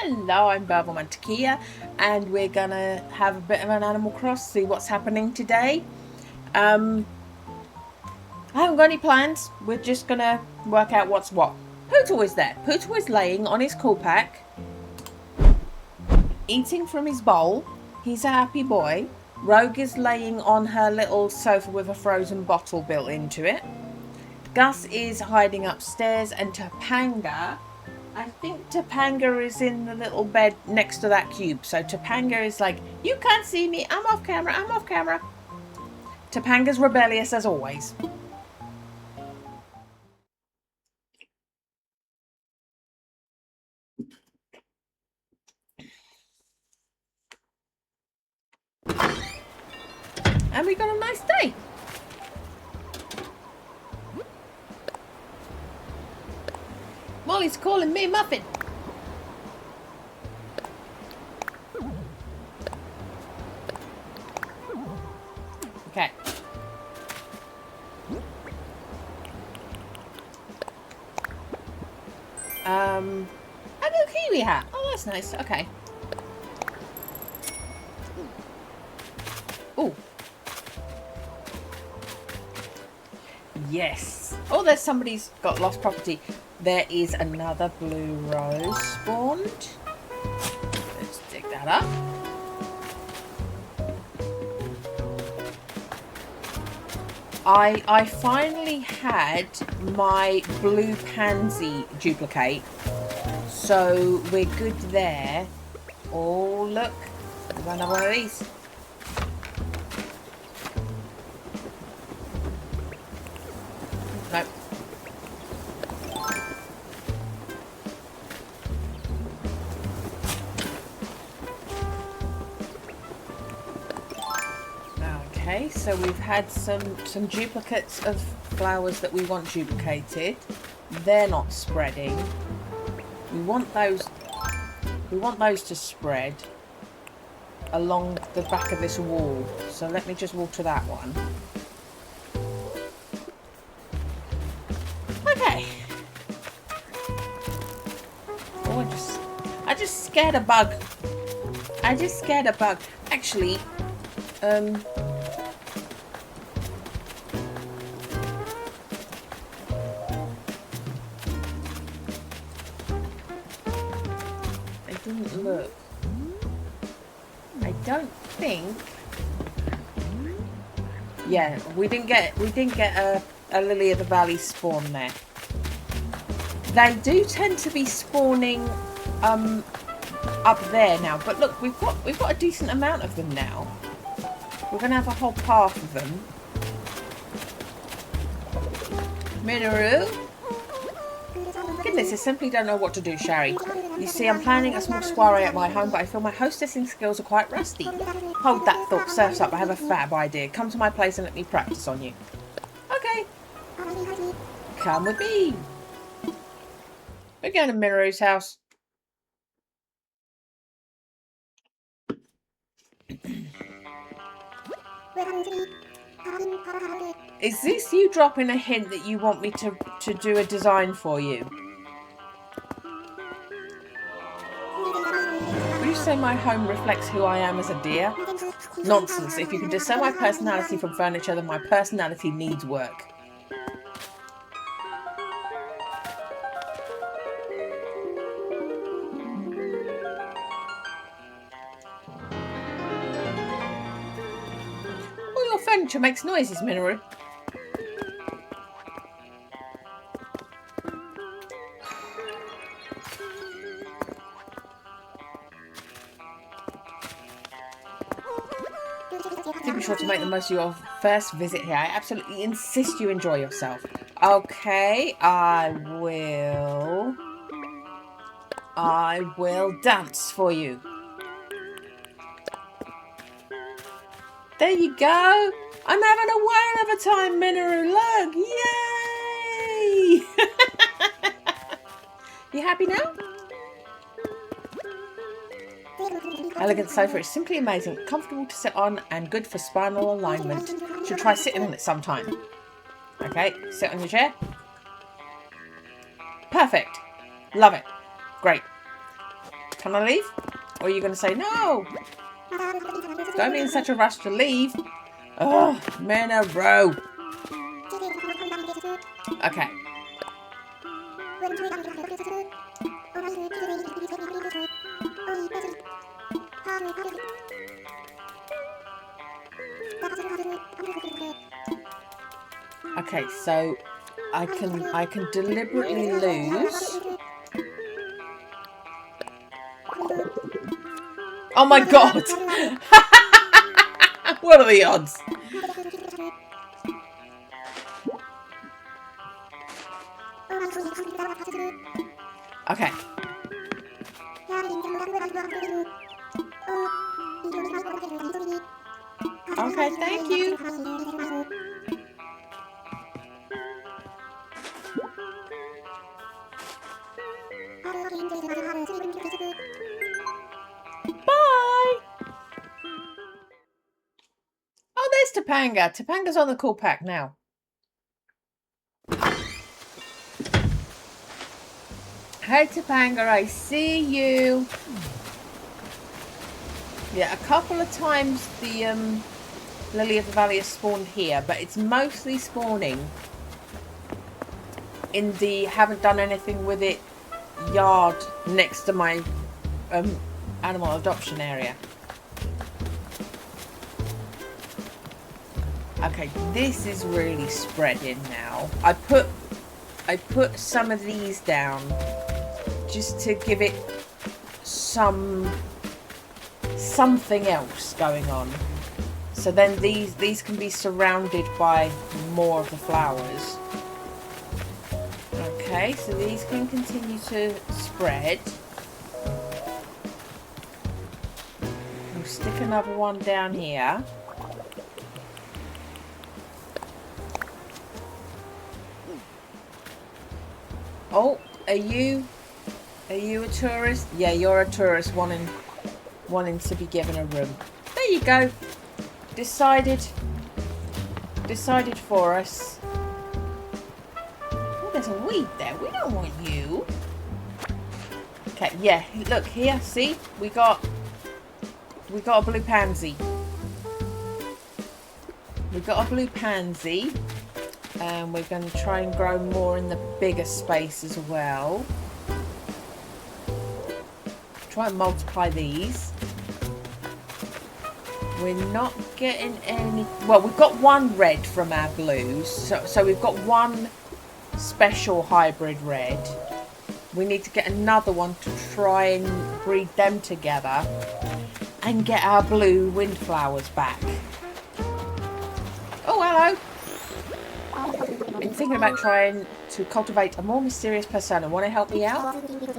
Hello, I'm Bervelman Takia, and we're gonna have a bit of an Animal Cross, see what's happening today. I haven't got any plans. We're just gonna work out what's what. Pootle is there. Pootle is laying on his cool pack, eating from his bowl. He's a happy boy. Rogue is laying on her little sofa with a frozen bottle built into it. Gus is hiding upstairs, and Topanga, I think Topanga is in the little bed next to that cube. So Topanga is like, you can't see me, I'm off camera, I'm off camera. Topanga's rebellious as always. And we got a nice day. Molly's calling me Muffin. Okay. A new kiwi hat. Oh, that's nice. Okay. Oh. Yes. Oh, there's somebody's got lost property. There is another blue rose spawned. Let's dig that up. I finally had my blue pansy duplicate, so we're good there. Oh, look. We've got another one of these. Nope. Okay, so we've had some duplicates of flowers that we want duplicated. They're not spreading. We want those to spread along the back of this wall. So let me just water that one. Okay. Oh, I just scared a bug. I just scared a bug. Actually, didn't look. I don't think. Yeah, we didn't get a Lily of the Valley spawn there. They do tend to be spawning up there now, but look, we've got a decent amount of them now. We're gonna have a whole path of them. Minoru? Goodness, I simply don't know what to do, Shari. You see, I'm planning a small soiree at my home, but I feel my hostessing skills are quite rusty. Hold that thought, surf's up, I have a fab idea. Come to my place and let me practice on you. Okay. Come with me. We're going to Minoru's house. Is this you dropping a hint that you want me to do a design for you? Would you say my home reflects who I am as a deer? Nonsense. If you can discern my personality from furniture, then my personality needs work. All your furniture makes noises, Minoru. Do be sure to make the most of your first visit here. I absolutely insist you enjoy yourself. Okay, I will dance for you. There you go. I'm having a whale of a time, Minoru. Look, yay! You happy now? Elegant sofa is simply amazing, comfortable to sit on and good for spinal alignment. Should try sitting on it sometime. Okay, sit on your chair. Perfect. Love it. Great. Can I leave? Or are you going to say no? Don't be in such a rush to leave. Oh, Row. Okay. Okay, so I can deliberately lose. Oh my god! What are the odds? Okay. Okay, thank you. Bye. Oh, there's Topanga. Topanga's on the cool pack now. Hey, Topanga, I see you. Yeah, a couple of times the Lily of the Valley has spawned here, but it's mostly spawning in the haven't done anything with it yard next to my animal adoption area. Okay, this is really spreading now. I put some of these down just to give it something else going on. So then these can be surrounded by more of the flowers. Okay, so these can continue to spread. We'll stick another one down here. Oh, are you a tourist? Yeah, you're a tourist wanting to be given a room. There you go. Decided for us. Oh, there's a weed there. We don't want you. Okay, yeah, look here, see? We got a blue pansy. We got a blue pansy. And we're going to try and grow more in the bigger space as well. Try and multiply these. We're not getting any... Well, we've got one red from our blues. So we've got one special hybrid red. We need to get another one to try and breed them together. And get our blue windflowers back. Oh, hello. I'm thinking about trying to cultivate a more mysterious persona. Want to help me out?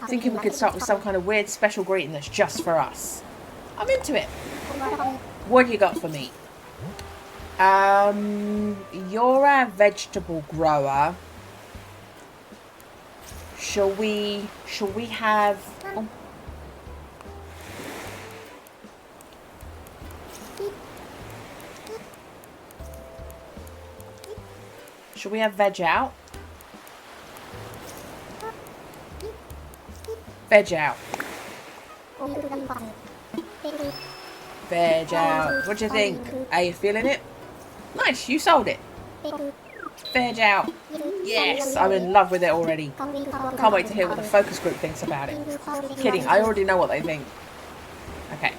Thinking we could start with some kind of weird special greeting that's just for us. I'm into it. What do you got for me? You're our vegetable grower. Shall we have... Oh. Shall we have veg out? Veg out. Veg out. What do you think? Are you feeling it? Nice, you sold it. Veg out. Yes, I'm in love with it already. Can't wait to hear what the focus group thinks about it. Kidding, I already know what they think. Okay.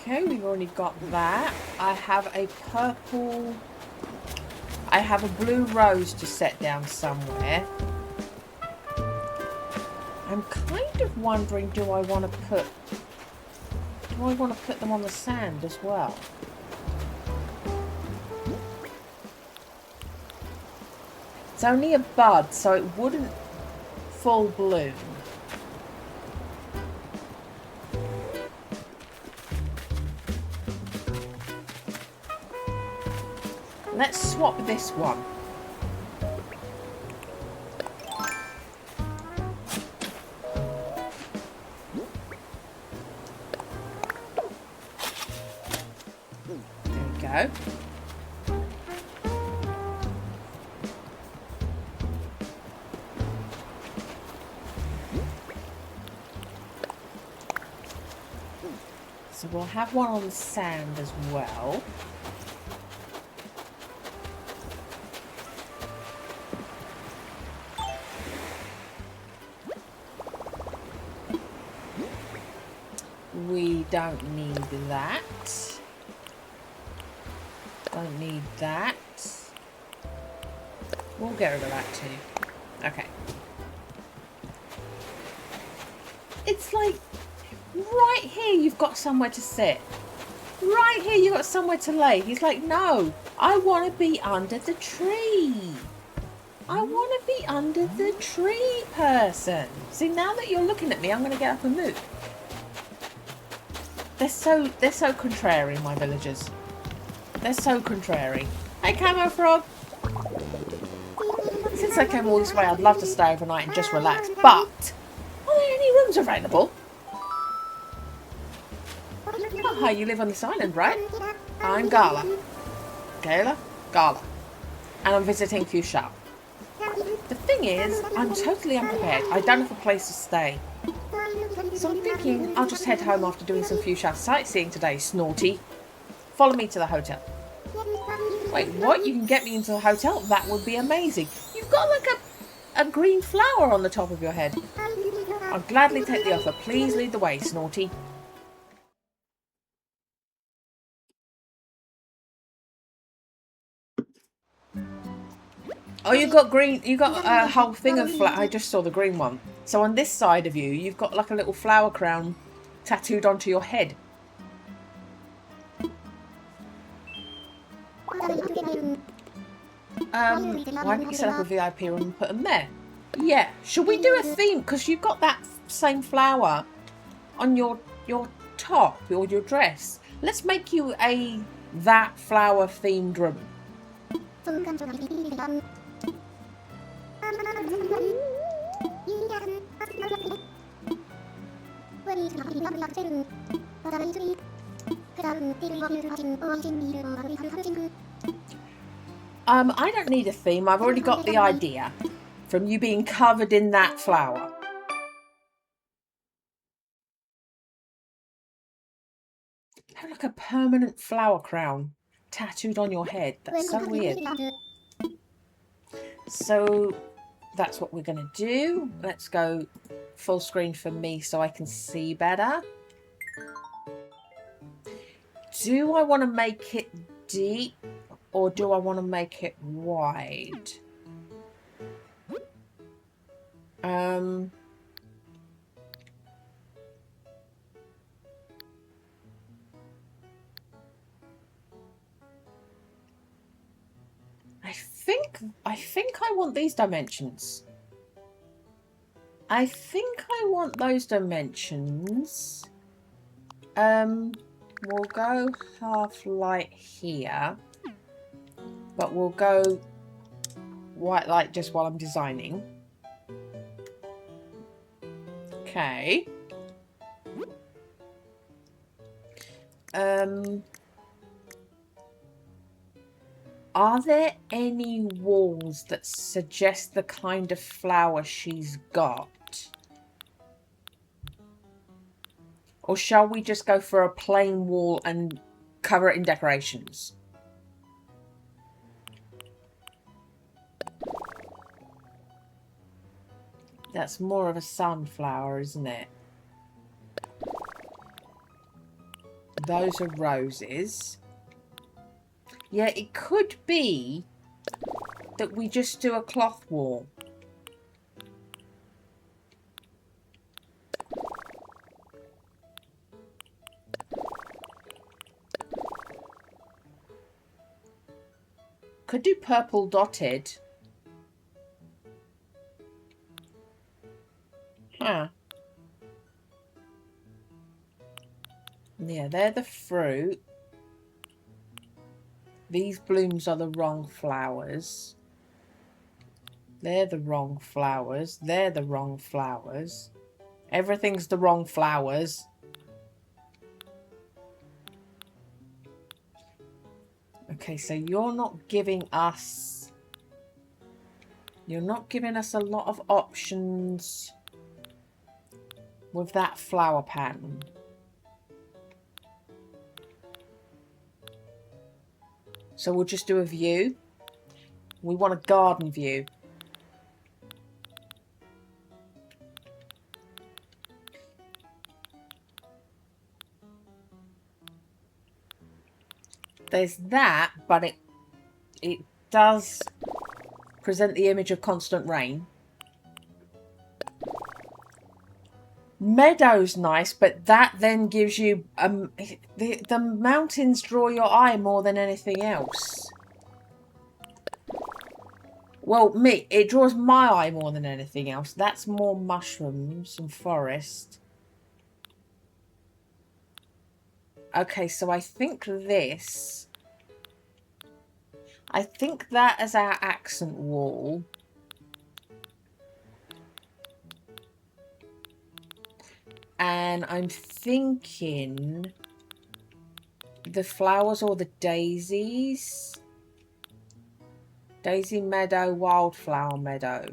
Okay, we've already got that. I have a purple... I have a blue rose to set down somewhere. I'm kind of wondering, do I want to put them on the sand as well? It's only a bud, so it wouldn't full bloom. Let's swap this one. There we go. So we'll have one on the sand as well. We don't need that. Don't need that. We'll get rid of that too. Okay. It's like, right here you've got somewhere to sit. Right here you've got somewhere to lay. He's like, no, I want to be under the tree. I want to be under the tree, person. See, now that you're looking at me, I'm going to get up and move. They're so contrary, my villagers. They're so contrary. Hey, Camo Frog. Since I came all this way, I'd love to stay overnight and just relax. But, are there any rooms available? Oh, hi, you live on this island, right? I'm Gala. Gala? Gala. And I'm visiting Fushao. The thing is, I'm totally unprepared. I don't have a place to stay. So I'm thinking I'll just head home after doing some Fushao sightseeing today, Snorty. Follow me to the hotel. Wait, what? You can get me into the hotel? That would be amazing. You've got like a green flower on the top of your head. I'll gladly take the offer. Please lead the way, Snorty. Oh, you got green. You got a whole thing of flower. I just saw the green one. So on this side of you, you've got like a little flower crown tattooed onto your head. Why don't you set up a VIP room and put them there? Yeah. Should we do a theme? Because you've got that same flower on your top or your dress. Let's make you that flower themed room. I don't need a theme. I've already got the idea from you being covered in that flower. Have like a permanent flower crown tattooed on your head. That's so weird. So that's what we're going to do. Let's go full screen for me so I can see better. Do I want to make it deep or do I want to make it wide? I think I want these dimensions. I think I want those dimensions. We'll go half light here, but we'll go white light just while I'm designing. Okay. Are there any walls that suggest the kind of flower she's got? Or shall we just go for a plain wall and cover it in decorations? That's more of a sunflower, isn't it? Those are roses. Yeah, it could be that we just do a cloth wall. Could do purple dotted. Huh. Yeah, they're the fruit. These blooms are the wrong flowers. They're the wrong flowers. They're the wrong flowers. Everything's the wrong flowers. Okay, so you're not giving us... You're not giving us a lot of options with that flower pattern. So we'll just do a view. We want a garden view. There's that, but it does present the image of constant rain. Meadow's nice, but that then gives you the mountains draw your eye more than anything else. Well, it draws my eye more than anything else. That's more mushrooms and forest. Okay, so I think this... I think that is our accent wall. And I'm thinking the flowers or the daisies. Daisy meadow, wildflower meadow.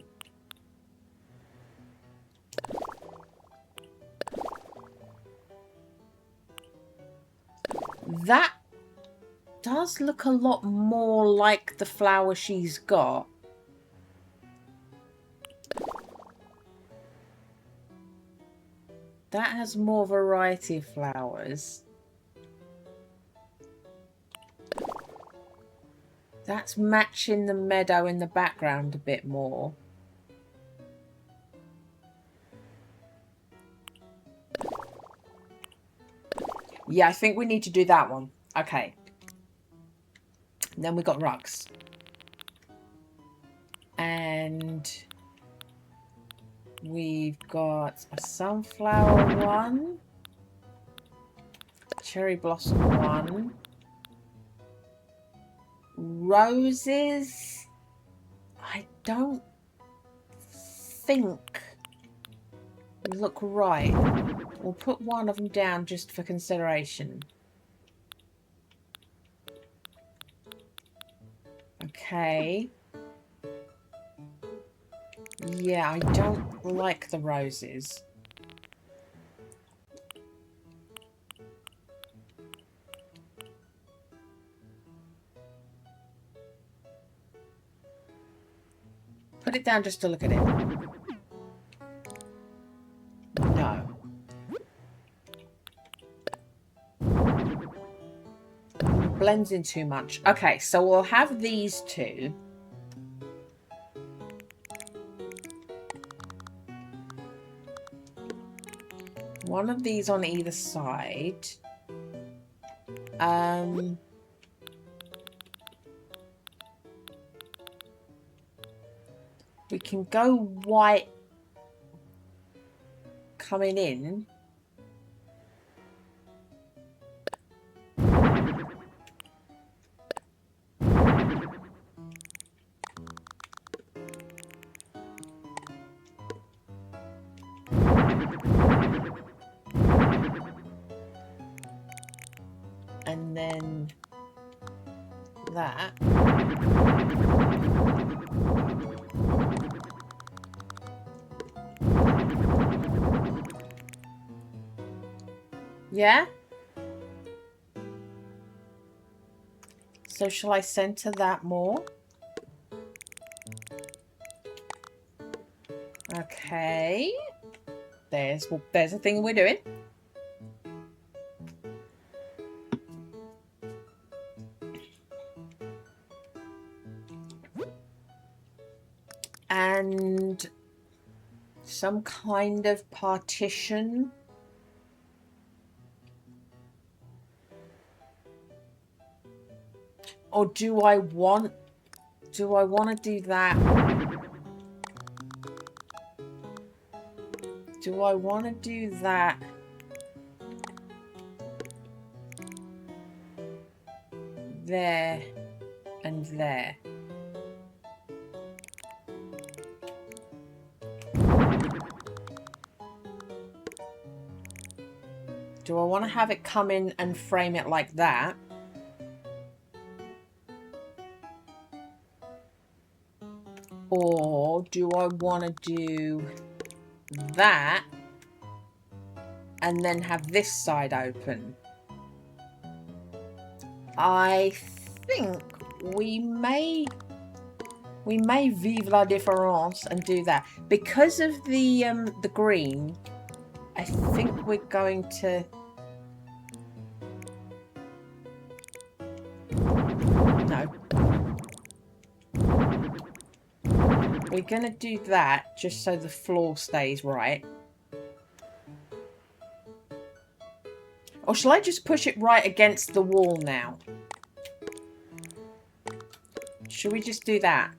That does look a lot more like the flower she's got. That has more variety of flowers. That's matching the meadow in the background a bit more. Yeah, I think we need to do that one. Okay. And then we got rugs. And we've got a sunflower one. Cherry blossom one. Roses. I don't think look right. We'll put one of them down just for consideration. Okay. Yeah, I don't like the roses. Put it down just to look at it. No. Blends in too much. Okay, so we'll have these two. One of these on either side. We can go white coming in. And then that. Yeah? So shall I center that more? Okay. There's a thing we're doing. And some kind of partition. Or do I want to do that? Do I want to do that? There and there. Do I want to have it come in and frame it like that? Or do I want to do that and then have this side open? I think we may vive la différence and do that. Because of the green, I think we're going to... No. We're going to do that just so the floor stays right. Or shall I just push it right against the wall now? Should we just do that?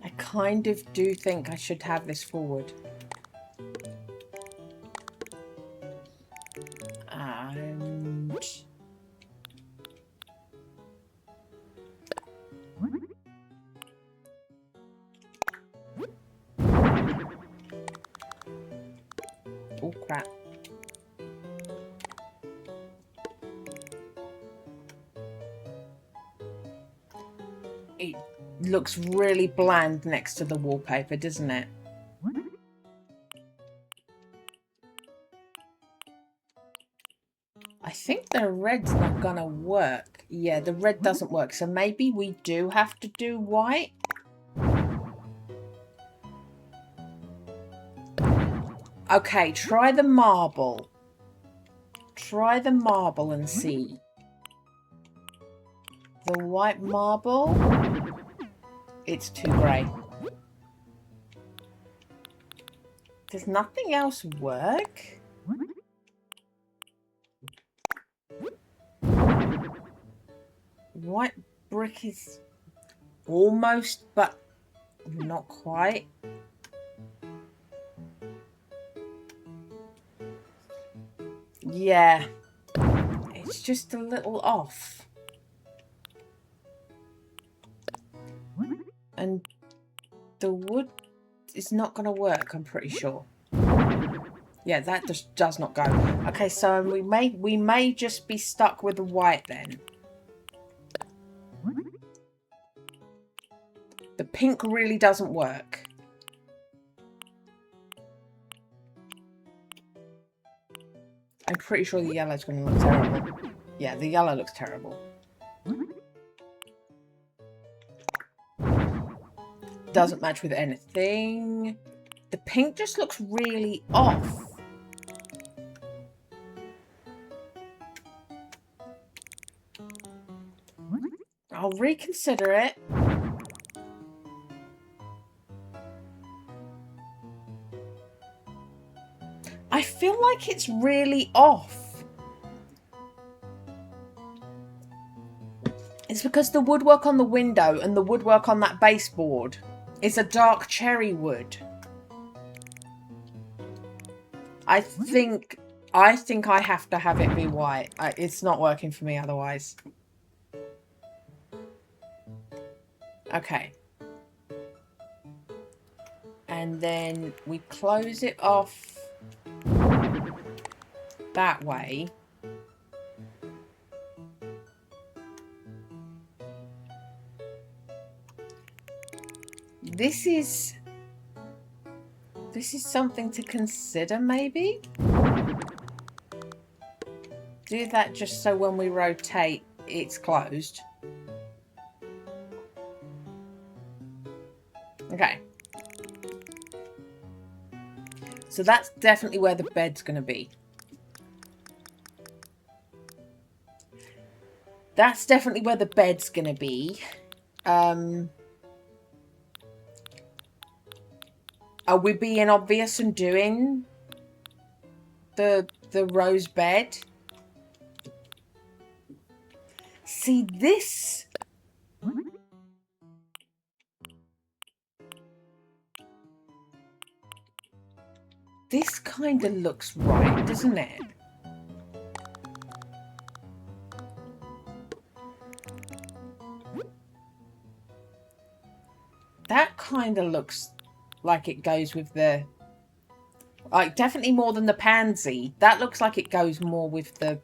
I kind of do think I should have this forward. And... oh, crap. It looks really bland next to the wallpaper, doesn't it? I think the red's not gonna work. Yeah, the red doesn't work. So maybe we do have to do white. Okay, try the marble. Try the marble and see. The white marble. It's too grey. Does nothing else work? White brick is almost, but not quite. Yeah, it's just a little off. And the wood is not going to work, I'm pretty sure. Yeah, that just does not go. Okay, so we may just be stuck with the white then. The pink really doesn't work. I'm pretty sure the yellow's going to look terrible. Yeah, the yellow looks terrible. Doesn't match with anything. The pink just looks really off. I'll reconsider it. I feel like it's really off. It's because the woodwork on the window and the woodwork on that baseboard is a dark cherry wood. I think I have to have it be white. It's not working for me otherwise. Okay. And then we close it off that way. This is something to consider, maybe? Do that just so when we rotate, it's closed. Okay. So that's definitely where the bed's going to be. That's definitely where the bed's going to be. Are we being obvious and doing the rose bed? See, this... This kind of looks right, doesn't it? That kind of looks like it goes with the... Like, definitely more than the pansy. That looks like it goes more with the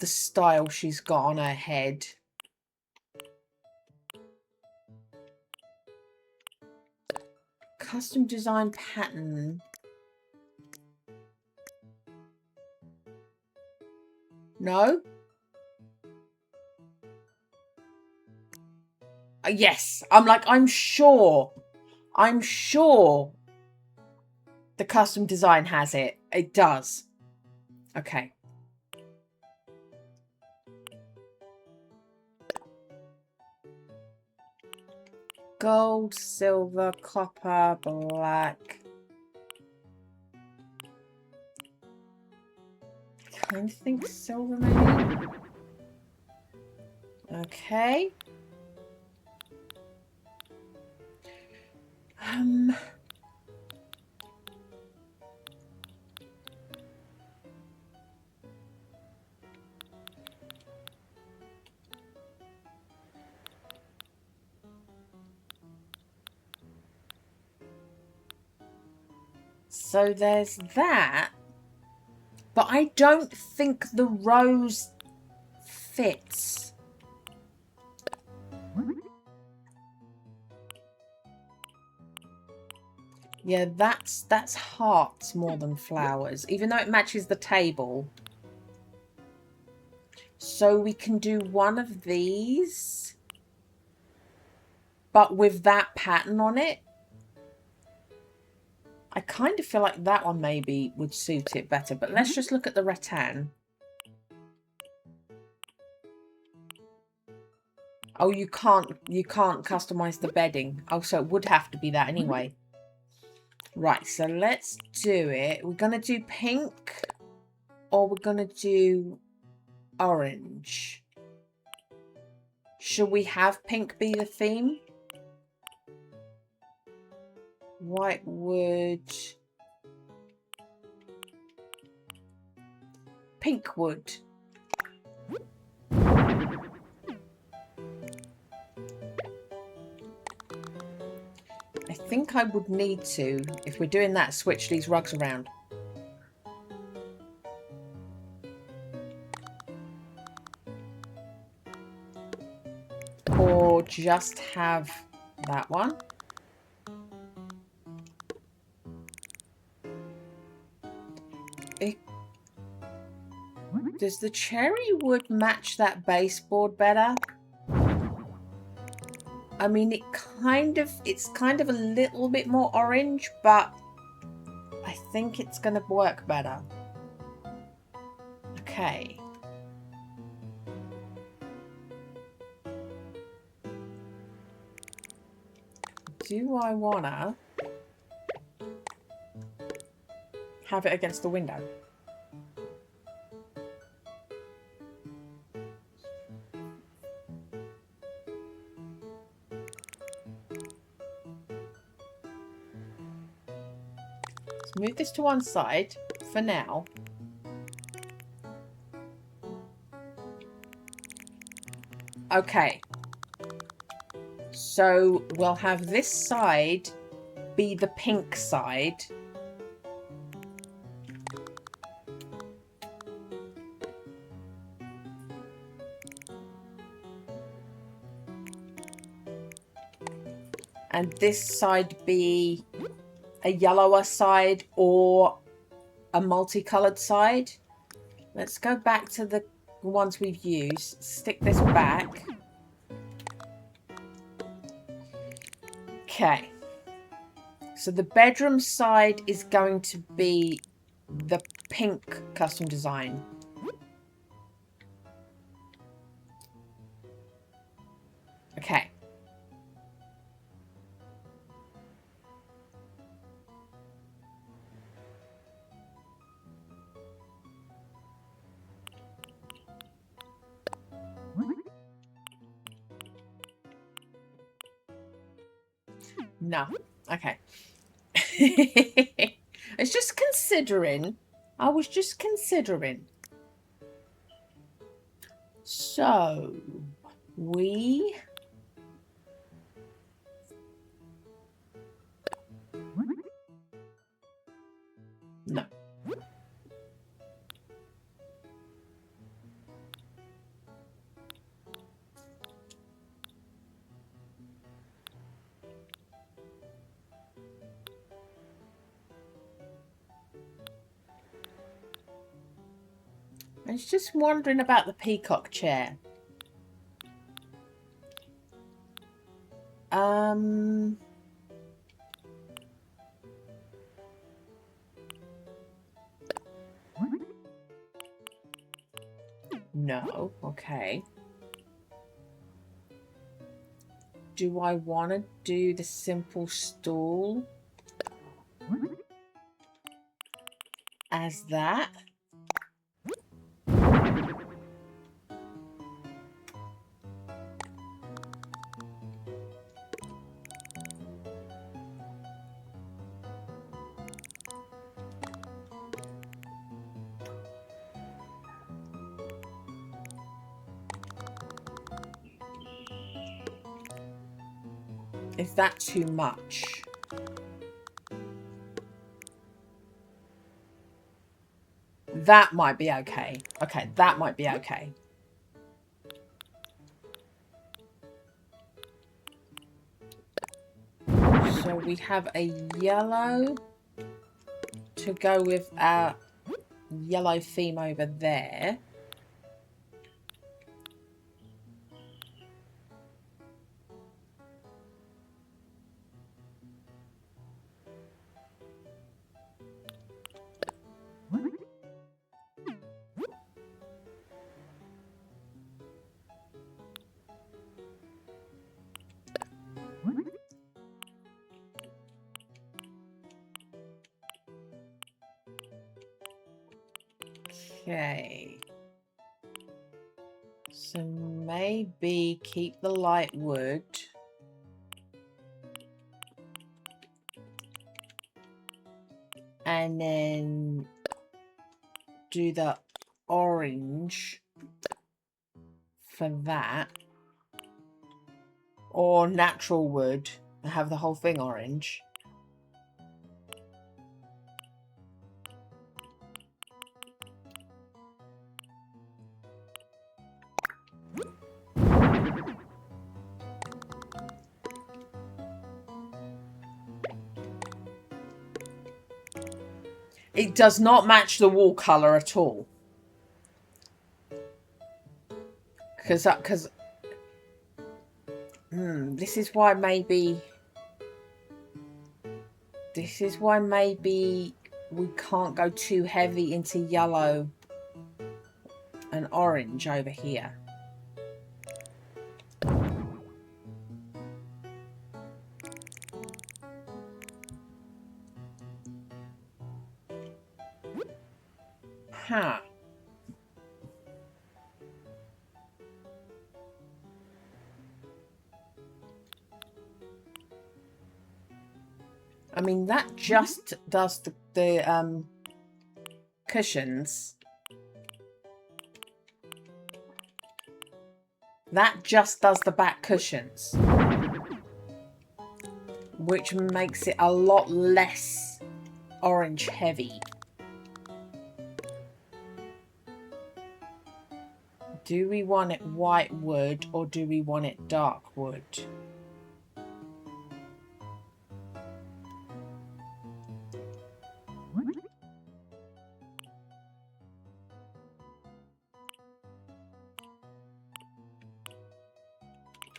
style she's got on her head. Custom design pattern. No? Yes. I'm sure. I'm sure the custom design has it. It does. Okay. Gold, silver, copper, black. I kind of think silver, maybe. Okay. So there's that. But I don't think the rose fits. Yeah, that's hearts more than flowers, even though it matches the table. So we can do one of these, but with that pattern on it. I kind of feel like that one maybe would suit it better, but let's just look at the rattan. Oh, you can't customize the bedding. Oh, so it would have to be that anyway. Right, so let's do it. We're going to do pink or we're going to do orange. Should we have pink be the theme? White wood. Pink wood. I think I would need to, if we're doing that, switch these rugs around. Or just have that one. Does the cherry wood match that baseboard better? I mean, it's kind of a little bit more orange, but I think it's going to work better. Okay. Do I want to have it against the window? Let's move this to one side for now. Okay. So we'll have this side be the pink side. And this side be a yellower side or a multicolored side. Let's go back to the ones we've used. Stick this back. Okay. So the bedroom side is going to be the pink custom design. Okay. No. Okay. It's just considering. I was just considering. So, we... No. was just wondering about the peacock chair. No, okay. Do I want to do the simple stool as that? Is that too much? That might be okay. Okay, that might be okay. So we have a yellow to go with our yellow theme over there. Okay. So maybe keep the light wood. And then do the orange for that. Or natural wood and have the whole thing orange. It does not match the wall colour at all. Because this is why maybe we can't go too heavy into yellow and orange over here. Huh. I mean, that just does the cushions. That just does the back cushions. Which makes it a lot less orange heavy. Do we want it white wood or do we want it dark wood?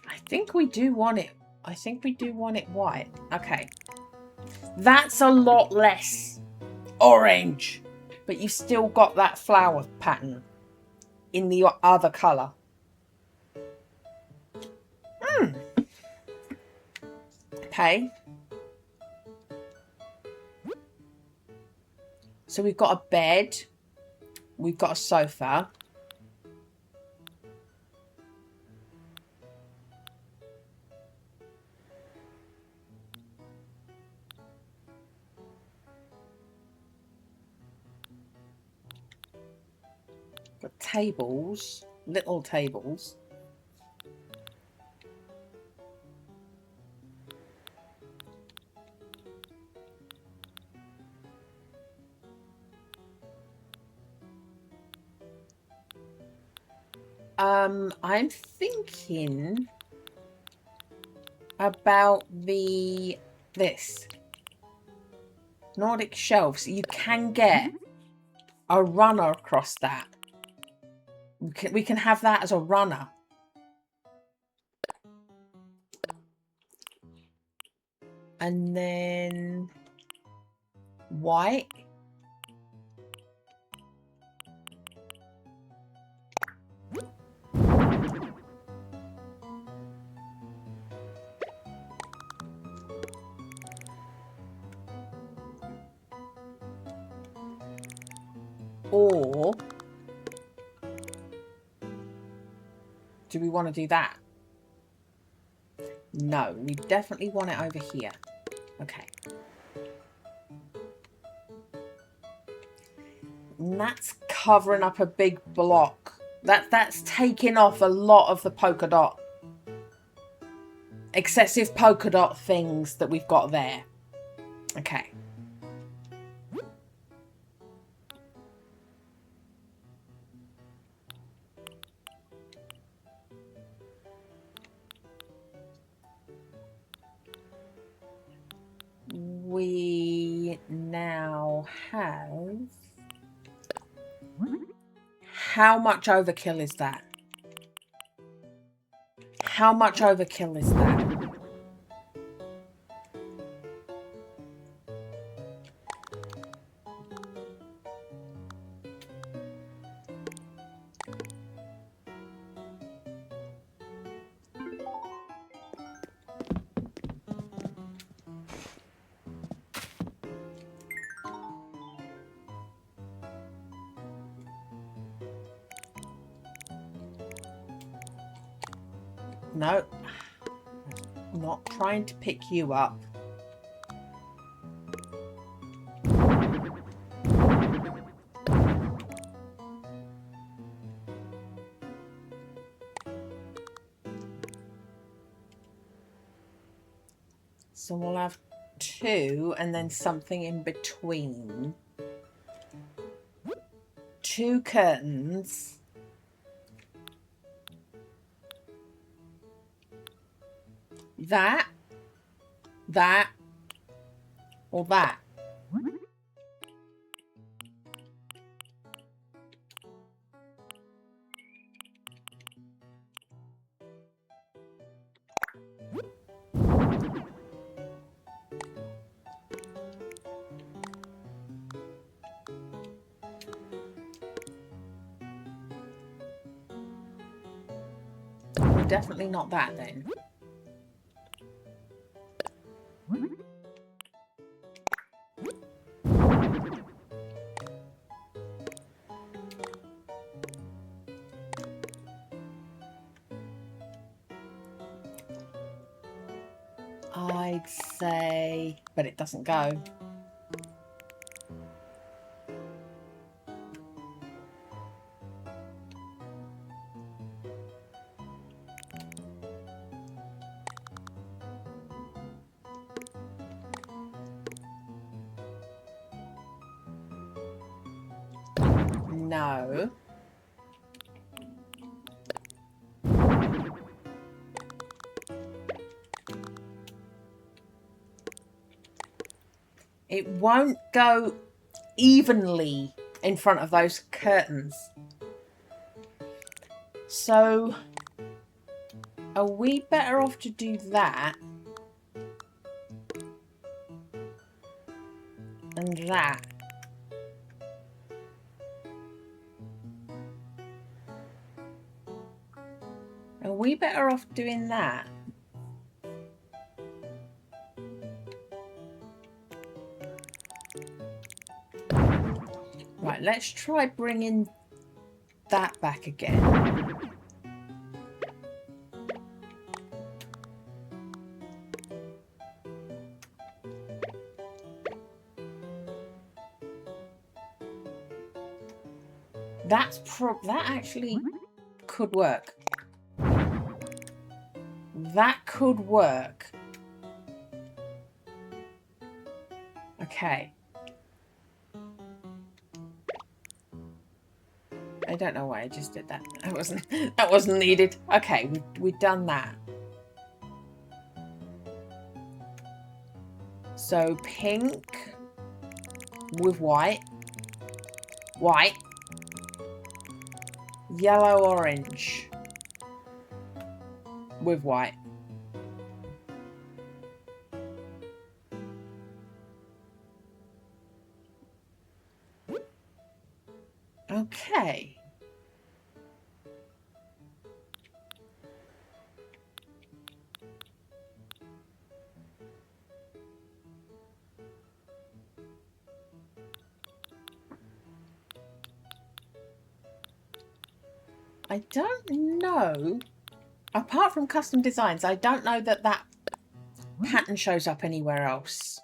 I think we do want it. I think we do want it white. Okay. That's a lot less orange. But you've still got that flower pattern in the other colour. Okay. So we've got a bed. We've got a sofa. Got tables. Little tables. I'm thinking about this Nordic shelves. You can get a runner across that. We can have that as a runner. And then white. Or do we want to do that? No, we definitely want it over here. Okay. And that's covering up a big block. That's taking off a lot of the polka dot. Excessive polka dot things that we've got there. Okay. We now have... How much overkill is that? How much overkill is that? No. I'm not trying to pick you up. So we'll have 2 and then something in between. 2 curtains. That, or that. Definitely not that then. I'd say, but it doesn't go. No. It won't go evenly in front of those curtains. So, are we better off to do that? And that? Are we better off doing that? Right, let's try bringing that back again. That actually could work. That could work. Okay. I don't know why I just did that. That wasn't needed. Okay, we've done that. So pink with white. White. yellow, orange with white. Okay. I don't know. Apart from custom designs, I don't know that that pattern shows up anywhere else.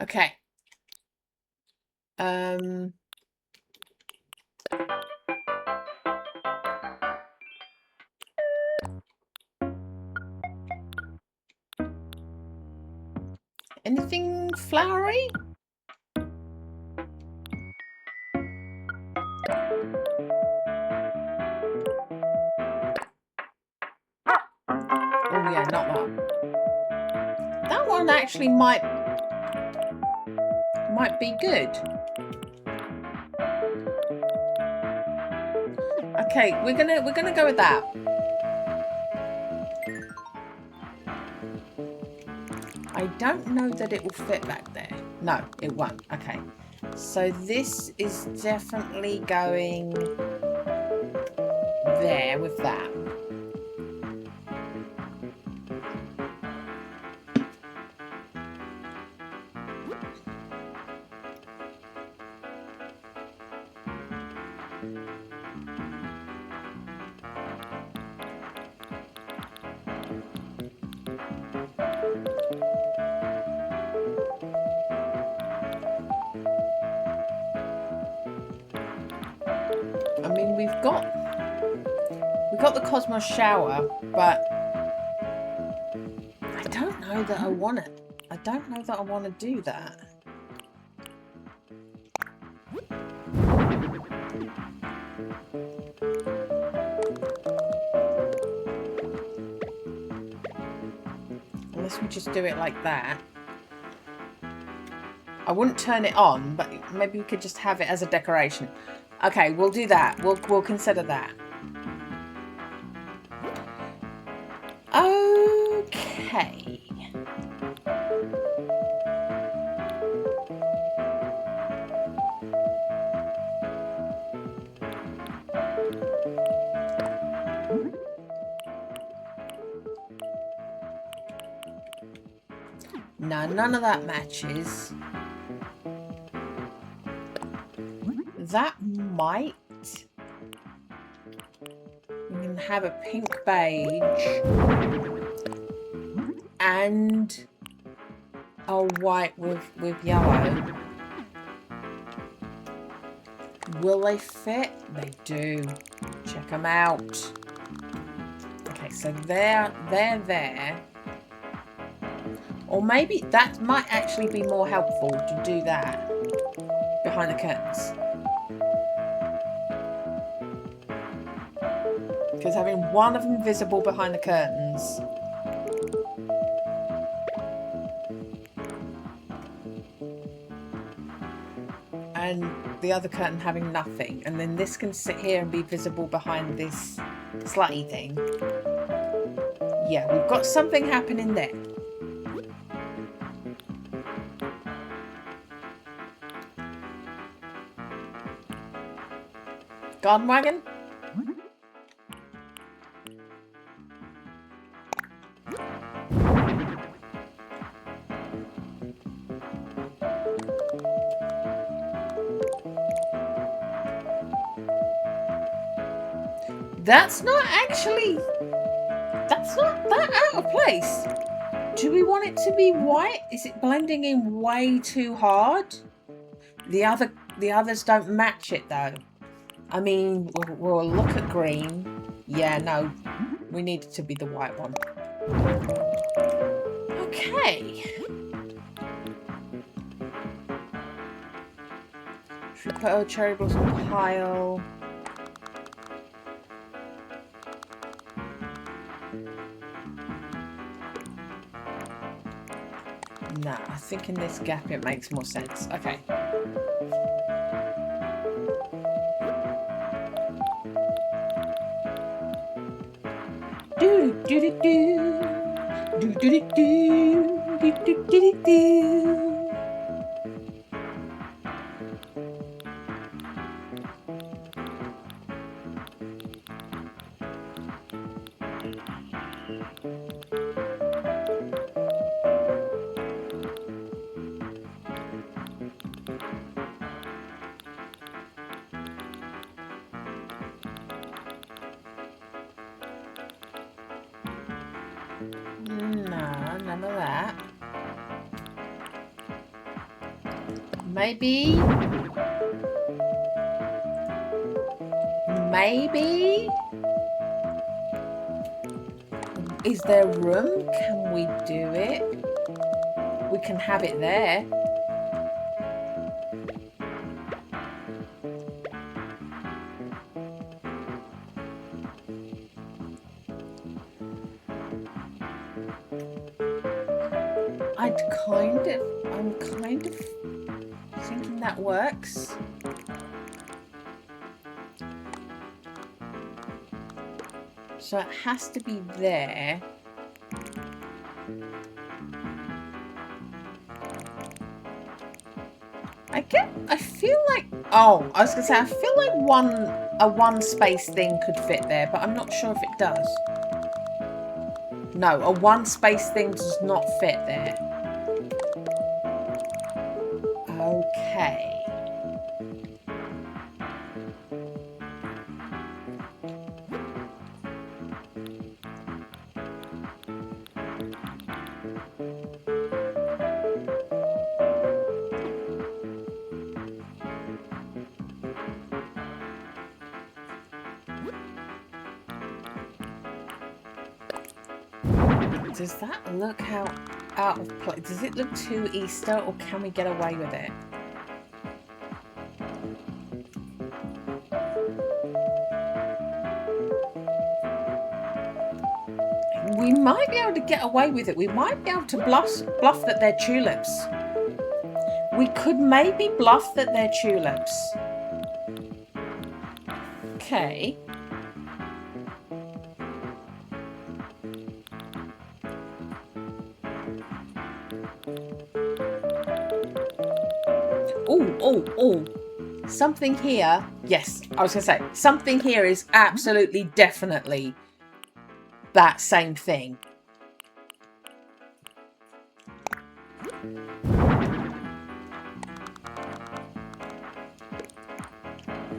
Okay. Anything flowery? Oh yeah, not that. That one actually might be good. Okay, we're gonna go with that. I don't know that it will fit back there. No, it won't. Okay. So this is definitely going there with that. I mean, we've got the Cosmos shower, but I don't know that I want it. I don't know that I want to do that. Unless we just do it like that. I wouldn't turn it on, but maybe we could just have it as a decoration. Okay, we'll do that. We'll consider that. Okay. No, none of that matches. That might. We can have a pink beige and a white with yellow. Will they fit? They do. Check them out. Okay, so they're there. Or maybe that might actually be more helpful to do that behind the curtains. Because having one of them visible behind the curtains and the other curtain having nothing, and then this can sit here and be visible behind this slutty thing. Yeah, we've got something happening there. Garden wagon? That's not that out of place. Do we want it to be white? Is it blending in way too hard? The others don't match it though. I mean, we'll look at green. Yeah, no, we need it to be the white one. Okay. Should we put a cherry blossom pile? Nah, I think in this gap it makes more sense. Okay. Do do do do do do do do do do do. Nah, none of that. Maybe. Is there room? Can we do it? We can have it there. I'm kind of thinking that works. So it has to be there. I feel like, oh, I was gonna say, I feel like a one space thing could fit there, but I'm not sure if it does. No, a one space thing does not fit there. Okay. Does that look out of place? Does it look too Easter, or can we get away with it? We might be able to get away with it. We might be able to bluff that they're tulips. We could maybe bluff that they're tulips. Okay. Oh. Something here. Yes, I was going to say, something here is absolutely, definitely that same thing.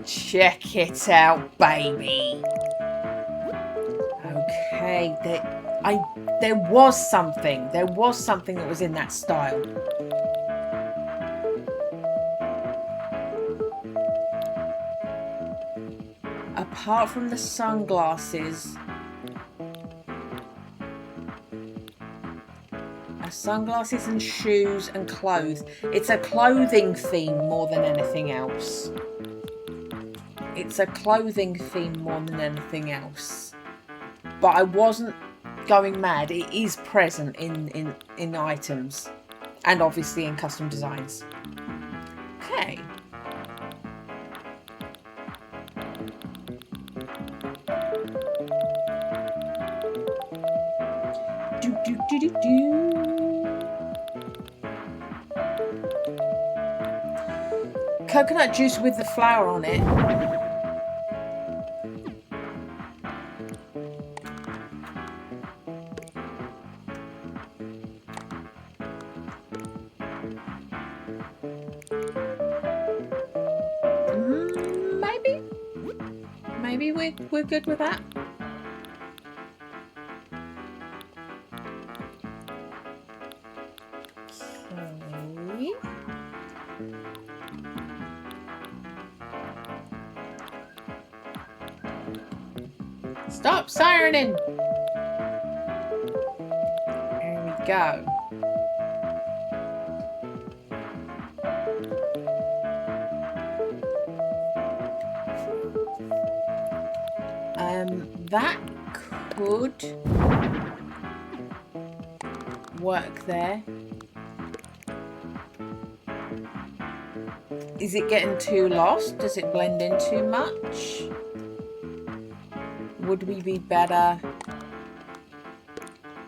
Check it out, baby. Okay, there was something. There was something that was in that style. Apart from the sunglasses. Sunglasses and shoes and clothes. It's a clothing theme more than anything else. It's a clothing theme more than anything else. But I wasn't going mad. It is present in items. And obviously in custom designs. Okay. Coconut juice with the flour on it. Maybe we're good with that. Okay. Stop sirening! There we go. That could work there. Is it getting too lost? Does it blend in too much? Would we be better?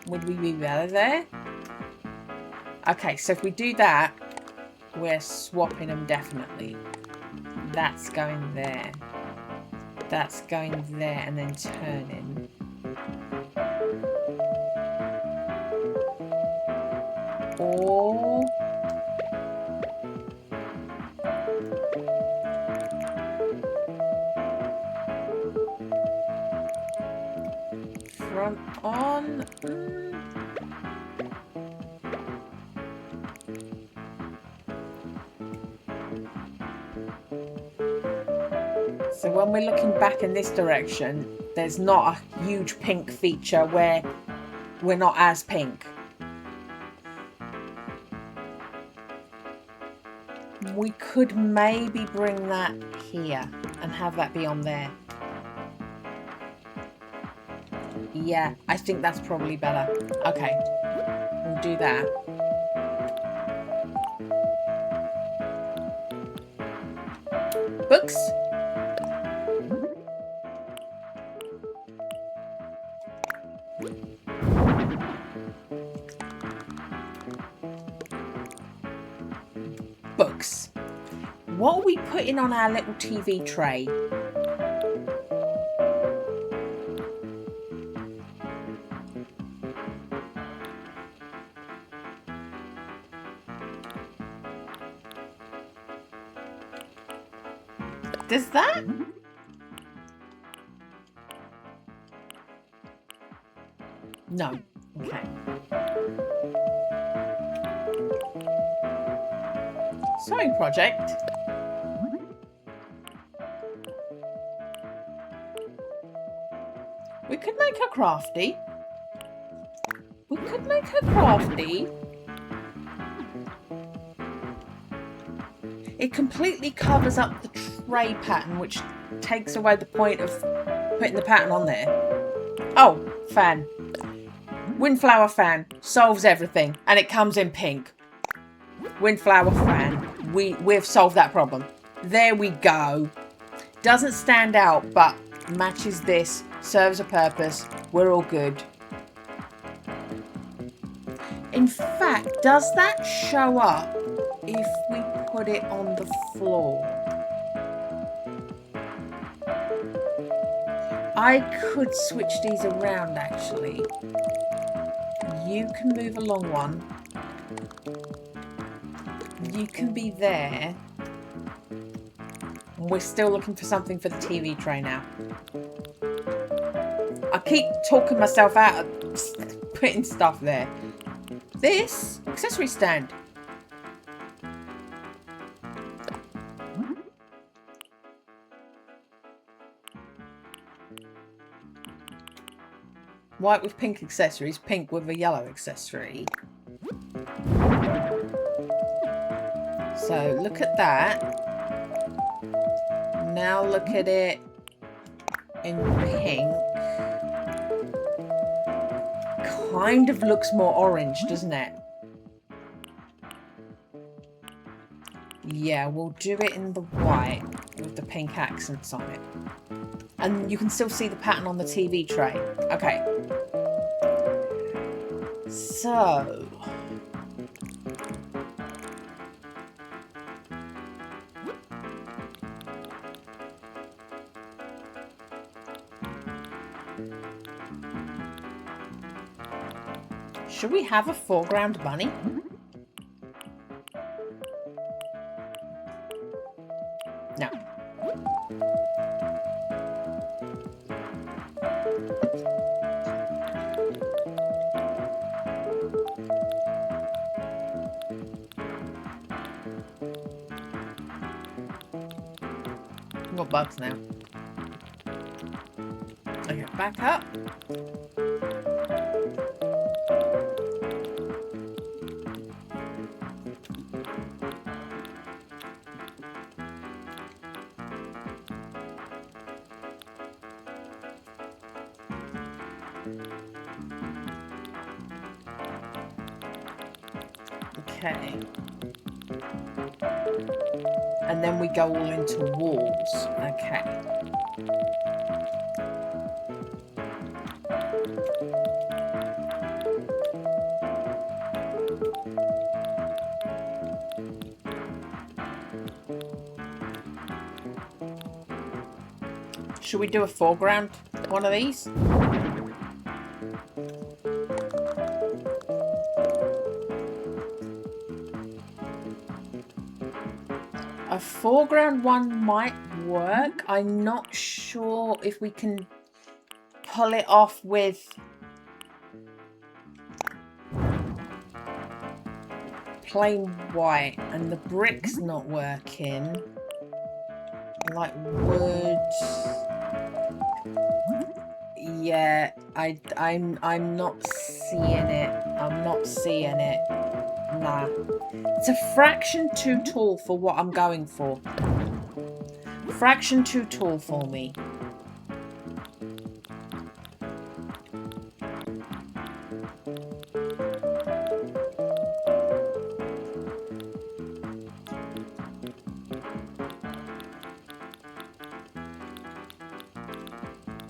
Would we be better there? Okay, so if we do that, we're swapping them definitely. That's going there. That's going there and then turning. Or... front on... So when we're looking back in this direction, there's not a huge pink feature where we're not as pink. We could maybe bring that here and have that be on there. Yeah, I think that's probably better. Okay, we'll do that. Books. Books. What are we putting on our little TV tray? Does that? No. Okay. Sewing project. We could make her crafty. We could make her crafty. It completely covers up the tray pattern, which takes away the point of putting the pattern on there. Oh, fan. Windflower fan solves everything, and it comes in pink. Windflower fan. We've solved that problem. There we go. Doesn't stand out, but matches this, serves a purpose. We're all good. In fact, does that show up if we put it on the floor? I could switch these around, actually. You can move along one. You can be there. We're still looking for something for the TV tray now. I keep talking myself out of putting stuff there. This accessory stand. White with pink accessories, pink with a yellow accessory. So look at that. Now look at it in pink. Kind of looks more orange, doesn't it? Yeah, we'll do it in the white with the pink accents on it. And you can still see the pattern on the TV tray. Okay. So... should we have a foreground bunny? No. We've got bugs now. Okay, back up. Okay. And then we go all into walls. Okay. Should we do a foreground one of these? A foreground one might work. I'm not sure if we can pull it off with plain white, and the brick's not working. Like wood. Yeah, I'm not seeing it. I'm not seeing it. Nah. It's a fraction too tall for what I'm going for. Fraction too tall for me.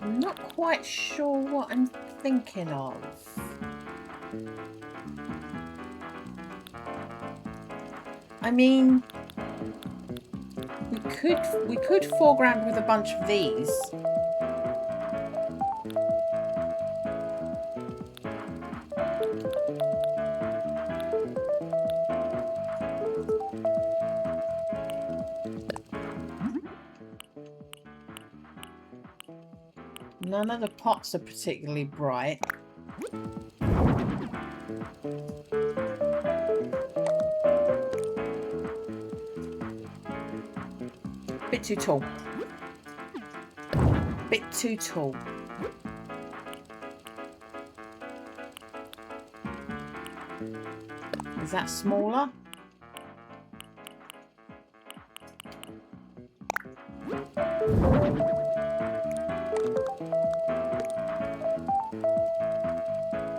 I'm not quite sure what I'm thinking of. I mean, we could foreground with a bunch of these. None of the pots are particularly bright. Bit too tall. Bit too tall. Is that smaller?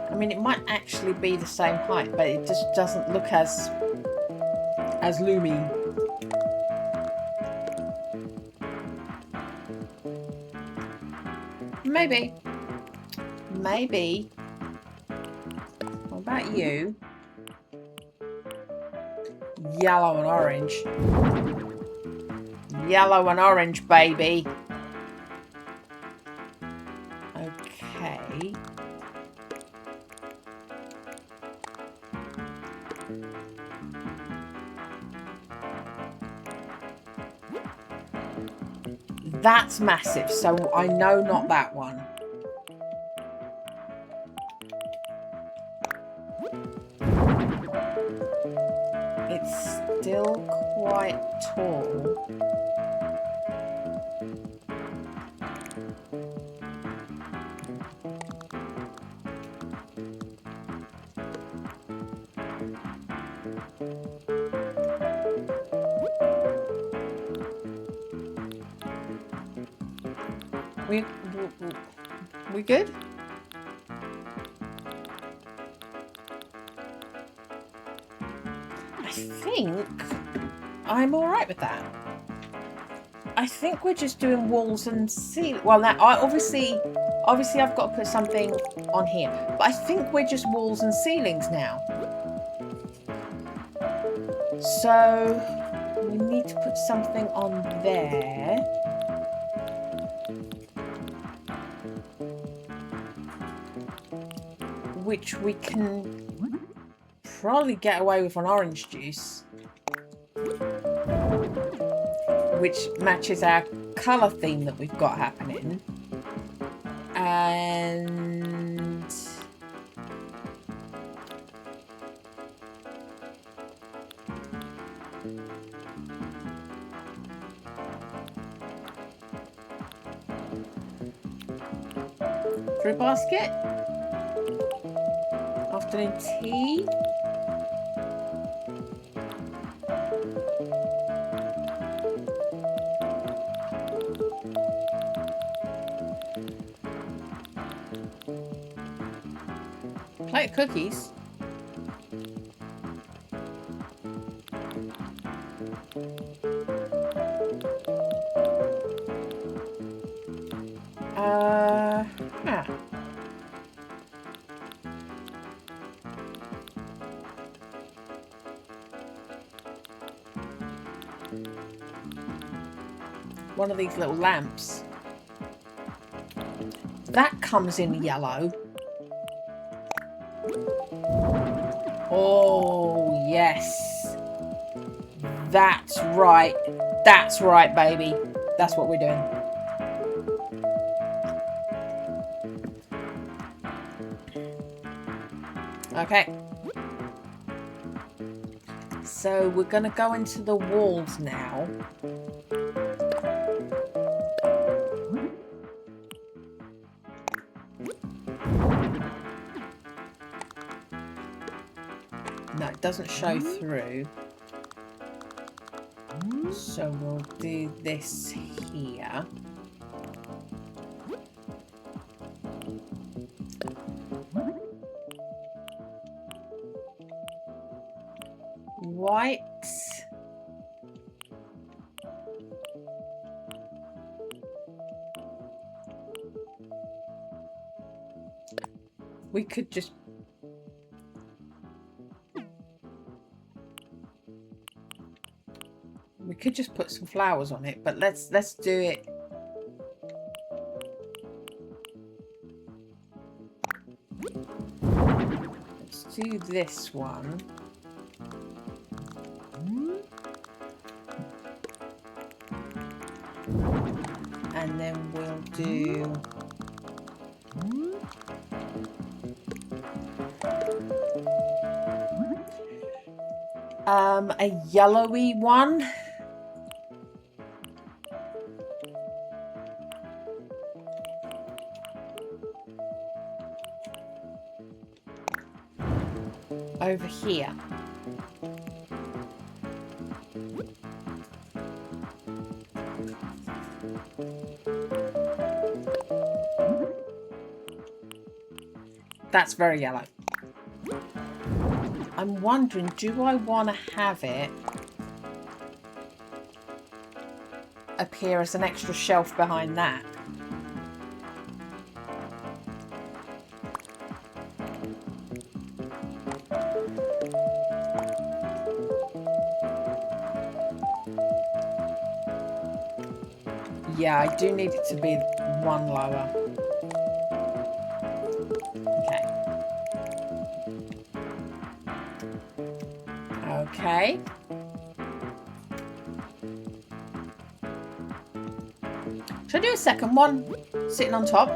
I mean, it might actually be the same height, but it just doesn't look as loomy. Maybe. Maybe. What about you? Yellow and orange. Yellow and orange, baby. Okay. That's massive, so I know not that one. It's still quite tall. We good? I think I'm all right with that. I think we're just doing walls and ceiling. Well, now obviously I've got to put something on here, but I think we're just walls and ceilings now. So we need to put something on there. Which we can probably get away with on orange juice. Which matches our colour theme that we've got happening. And... fruit basket. Afternoon tea. Plate of cookies. Yeah. One of these little lamps. That comes in yellow. Oh, yes. That's right. That's right, baby. That's what we're doing. Okay. So we're going to go into the walls now. No, it doesn't show through. So we'll do this here. White. We could just... We could just put some flowers on it, but let's do it. Let's do this one. And then we'll do a yellowy one. Over here. That's very yellow. I'm wondering, do I want to have it appear as an extra shelf behind that? Yeah, I do need it to be one lower. Okay. Should I do a second one sitting on top?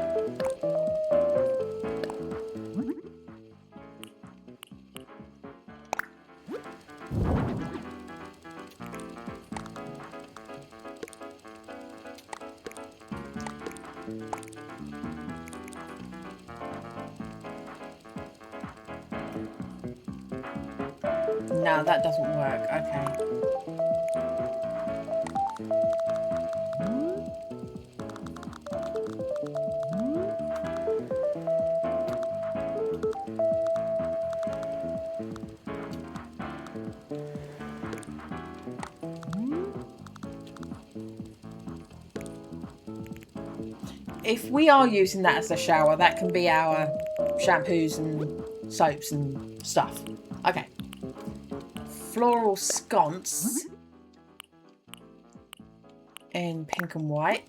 No, that doesn't work. Okay. If we are using that as a shower, that can be our shampoos and soaps and stuff. Okay. Floral sconce in pink and white.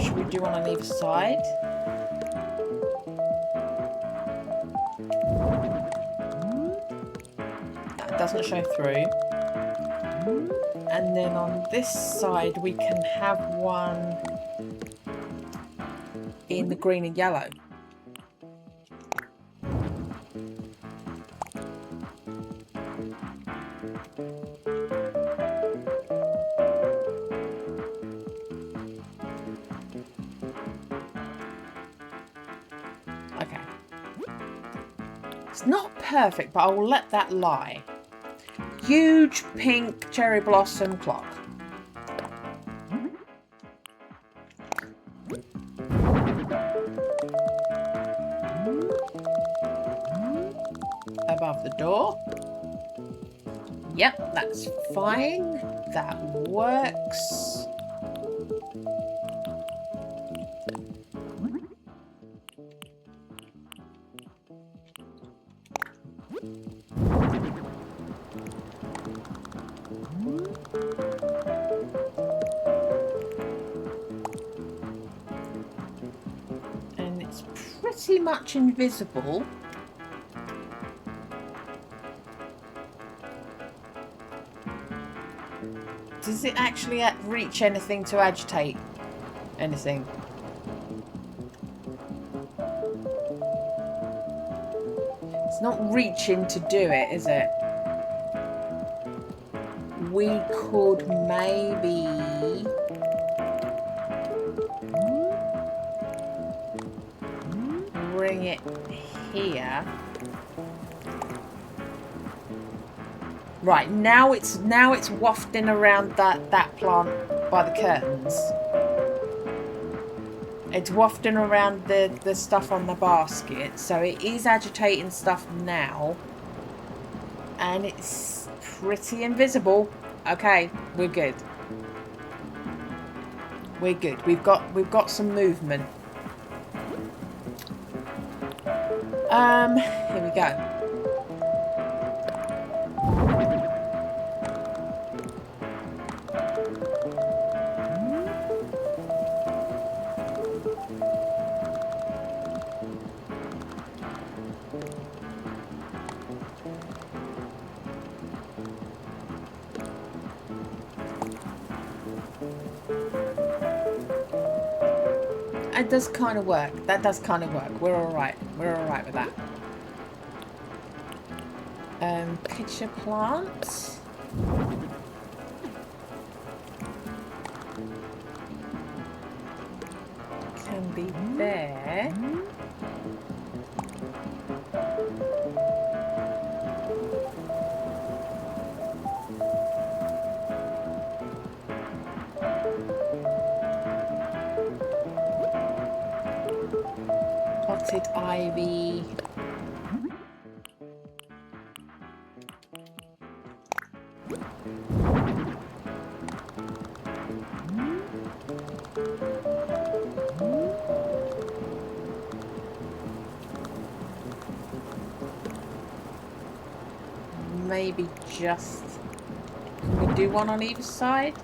Should we do one on either side? That doesn't show through. And then on this side we can have one in the green and yellow. Okay. It's not perfect, but I will let that lie. Huge pink cherry blossom clock. Above the door. Yep, that's fine. That works. And it's pretty much invisible. Does it actually reach anything to agitate anything? It's not reaching to do it, is it? We could maybe... bring it here. Right, now it's wafting around that plant by the curtains. It's wafting around the stuff on the basket, so it is agitating stuff now. And it's pretty invisible. Okay, we're good. We're good. We've got some movement. Here we go. It does kind of work. That does kind of work. We're all right. We're all right with that. Pitcher plant. Can be there. Potted ivy. Maybe just... Can we do one on either side?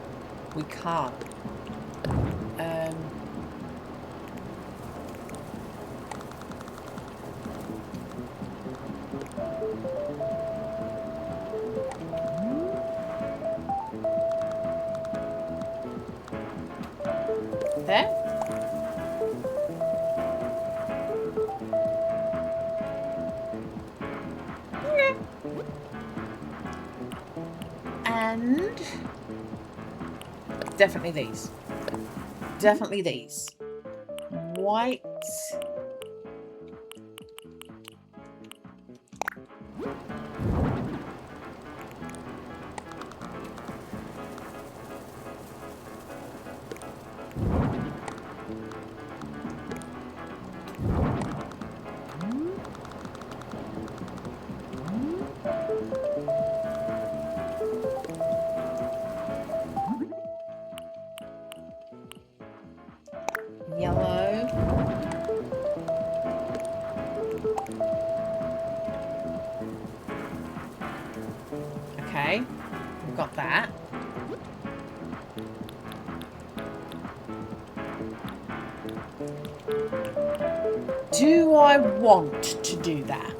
We can't. There? Yeah. And definitely these. Definitely these. White. Yellow. Okay, we've got that. Do I want to do that?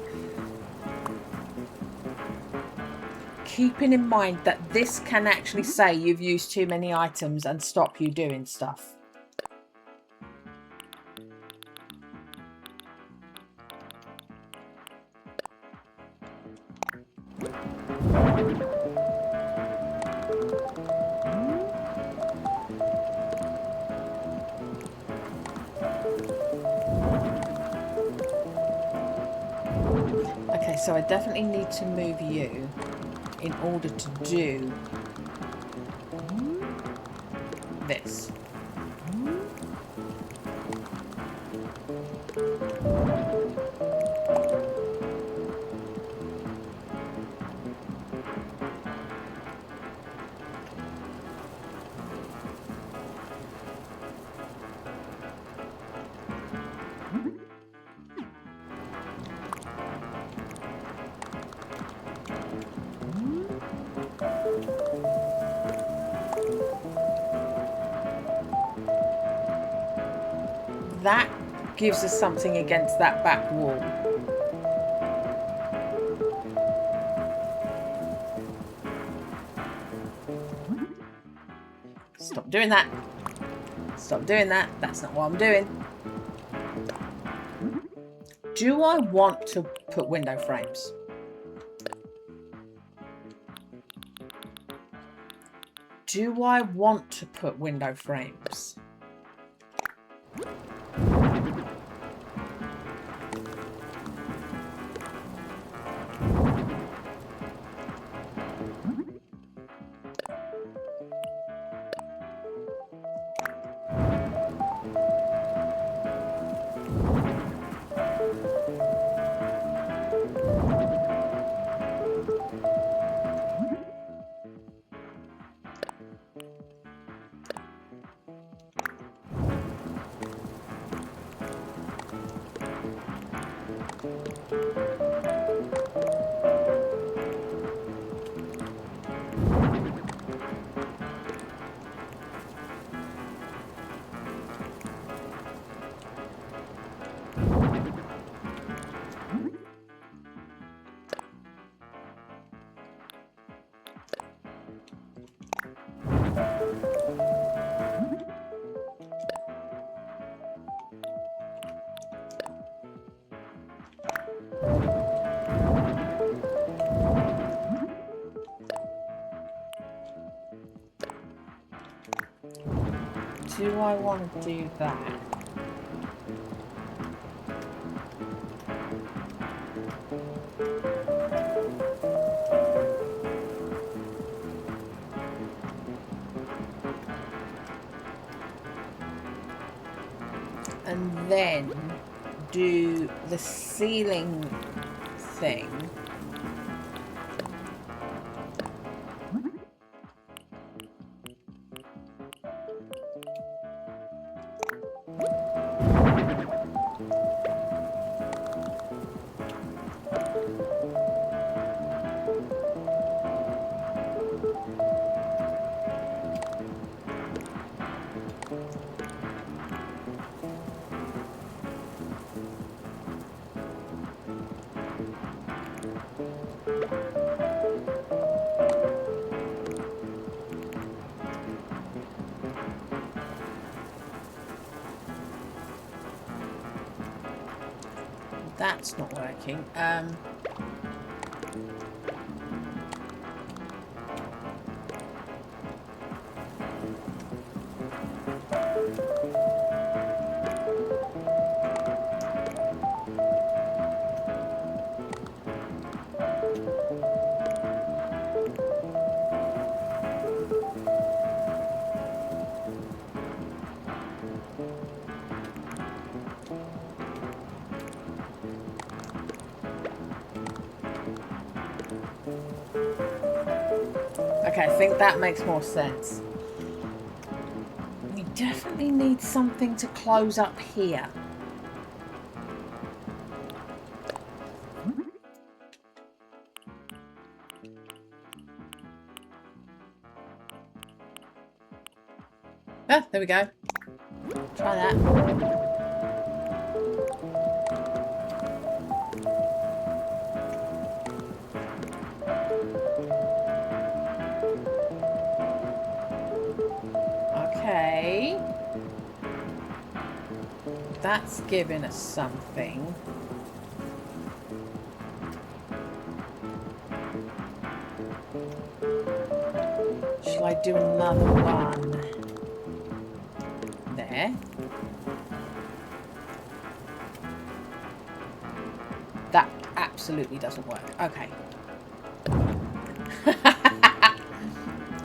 Keeping in mind that this can actually say you've used too many items and stop you doing stuff. Okay, so I definitely need to move you in order to do this. that gives us something against that back wall. Stop doing that. Stop doing that. That's not what I'm doing. Do I want to put window frames? Do I want to put window frames? Do I want to do that? And then do the ceiling thing. That's not working. Okay, I think that makes more sense. We definitely need something to close up here. Ah, there we go. Try that. Okay. That's giving us something. Shall I do another one? There. That absolutely doesn't work. Okay.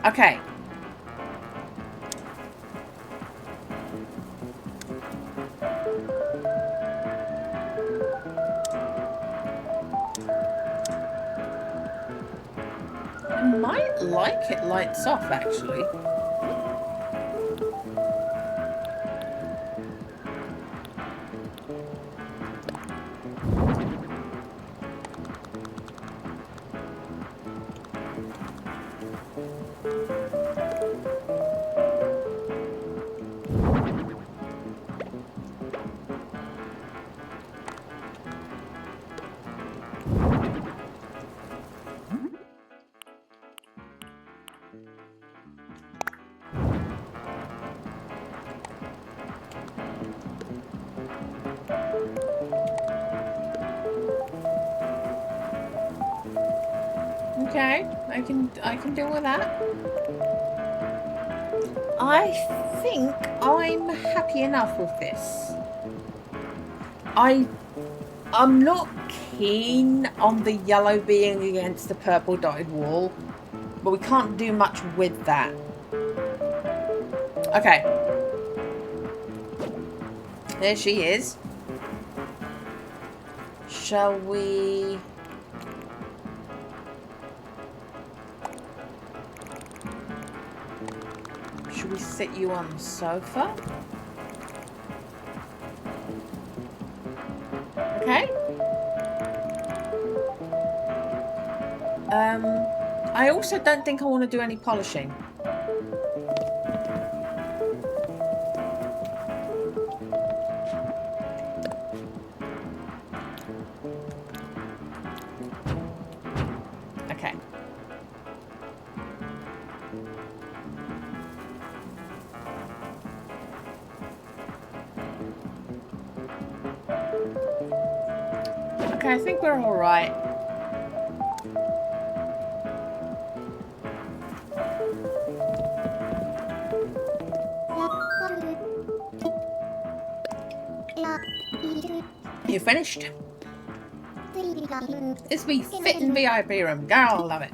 Okay. I might like it lights off, actually. Okay, I can deal with that. I think I'm happy enough with this. I'm not keen on the yellow being against the purple dyed wall, but we can't do much with that. Okay. There she is. Shall we... Should we sit you on the sofa? Okay. I also don't think I want to do any polishing. Okay. Okay, I think we're all right. You finished? This be fit in VIP room. Girl, love it.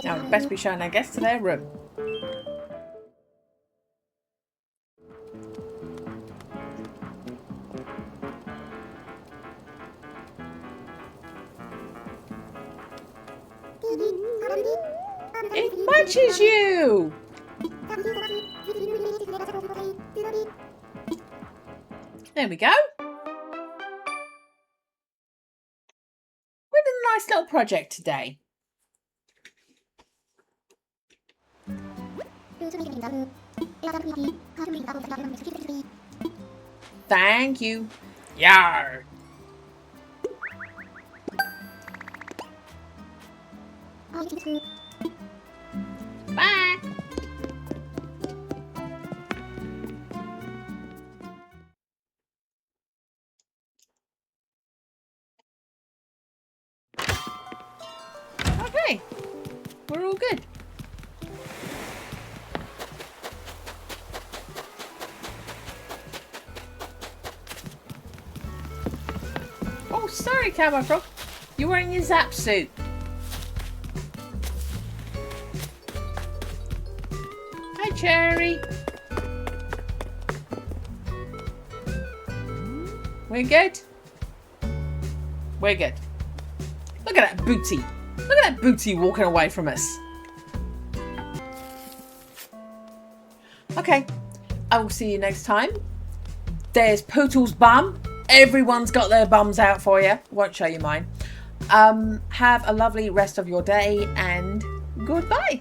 Now we'd best be showing our guests to their room. It matches you! There we go. We did a nice little project today. Thank you. Yar. Bye. Okay, we're all good. Oh, sorry, Cowboy Frog. You're wearing your Zap suit. Hi, Cherry. We're good? We're good. Look at that booty. Look at that booty walking away from us. Okay, I will see you next time. There's Pootle's bum. Everyone's got their bums out for you. Won't show you mine. Have a lovely rest of your day and goodbye.